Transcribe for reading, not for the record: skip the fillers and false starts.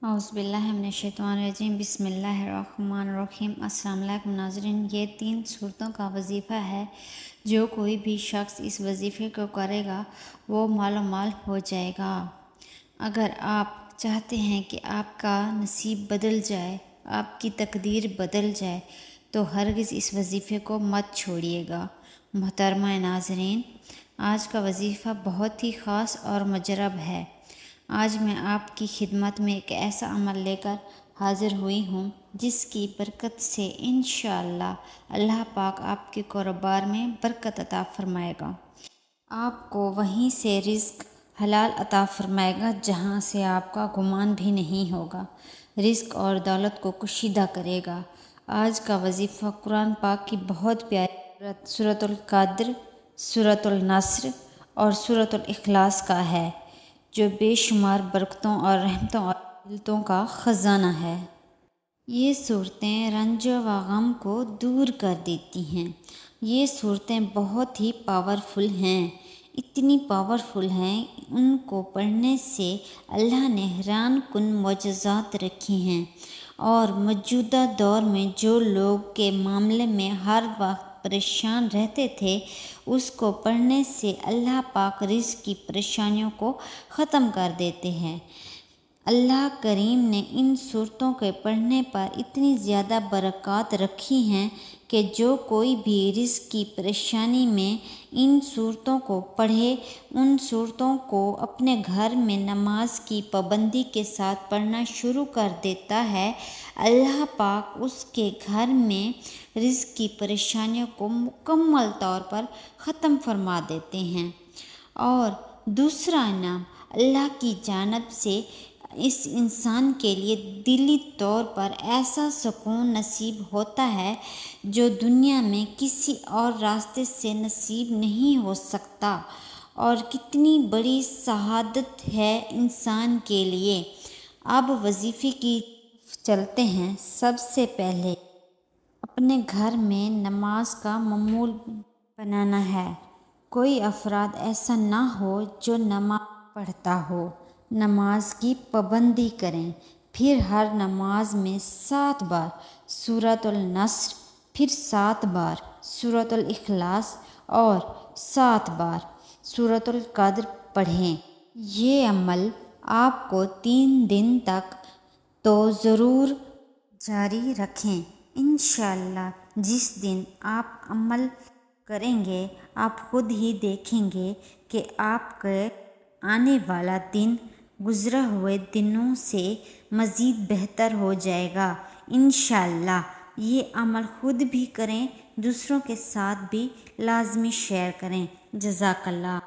اعوذ باللہ من الشیطان الرجیم، بسم اللہ الرحمن الرحیم۔ السلام علیکم ناظرین، یہ 3 صورتوں کا وظیفہ ہے۔ جو کوئی بھی شخص اس وظیفے کو کرے گا وہ مال و مال ہو جائے گا۔ اگر آپ چاہتے ہیں کہ آپ کا نصیب بدل جائے، آپ کی تقدیر بدل جائے، تو ہرگز اس وظیفے کو مت چھوڑیے گا۔ محترمہ ناظرین، آج کا وظیفہ بہت ہی خاص اور مجرب ہے۔ آج میں آپ کی خدمت میں ایک ایسا عمل لے کر حاضر ہوئی ہوں جس کی برکت سے انشاءاللہ اللہ پاک آپ کے کاروبار میں برکت عطا فرمائے گا۔ آپ کو وہیں سے رزق حلال عطا فرمائے گا جہاں سے آپ کا گمان بھی نہیں ہوگا۔ رزق اور دولت کو کشیدہ کرے گا۔ آج کا وظیفہ قرآن پاک کی بہت پیاری سورۃ القدر، سورۃ النصر اور سورۃ الاخلاص کا ہے، جو بے شمار برکتوں اور رحمتوں اور فضیلتوں کا خزانہ ہے۔ یہ صورتیں رنج و غم کو دور کر دیتی ہیں۔ یہ صورتیں بہت ہی پاورفل ہیں، اتنی پاورفل ہیں، ان کو پڑھنے سے اللہ نے حیران کن معجزات رکھی ہیں، اور موجودہ دور میں جو لوگ کے معاملے میں ہر وقت پریشان رہتے تھے، اس کو پڑھنے سے اللہ پاک رزق کی پریشانیوں کو ختم کر دیتے ہیں۔ اللہ کریم نے ان صورتوں کے پڑھنے پر اتنی زیادہ برکات رکھی ہیں کہ جو کوئی بھی رزق کی پریشانی میں ان صورتوں کو پڑھے، ان صورتوں کو اپنے گھر میں نماز کی پابندی کے ساتھ پڑھنا شروع کر دیتا ہے، اللہ پاک اس کے گھر میں رزق کی پریشانیوں کو مکمل طور پر ختم فرما دیتے ہیں۔ اور دوسرا انعام اللہ کی جانب سے اس انسان کے لیے دلی طور پر ایسا سکون نصیب ہوتا ہے جو دنیا میں کسی اور راستے سے نصیب نہیں ہو سکتا، اور کتنی بڑی سعادت ہے انسان کے لیے۔ اب وظیفے کی چلتے ہیں۔ سب سے پہلے اپنے گھر میں نماز کا معمول بنانا ہے۔ کوئی افراد ایسا نہ ہو جو نماز پڑھتا ہو۔ نماز کی پابندی کریں، پھر ہر نماز میں 7 بار سورۃ النصر، پھر 7 بار سورۃ الاخلاص اور 7 بار سورۃ القدر پڑھیں۔ یہ عمل آپ کو 3 دن تک تو ضرور جاری رکھیں۔ انشاءاللہ جس دن آپ عمل کریں گے، آپ خود ہی دیکھیں گے کہ آپ کے آنے والا دن گزرے ہوئے دنوں سے مزید بہتر ہو جائے گا۔ انشاءاللہ یہ عمل خود بھی کریں، دوسروں کے ساتھ بھی لازمی شیئر کریں۔ جزاک اللہ۔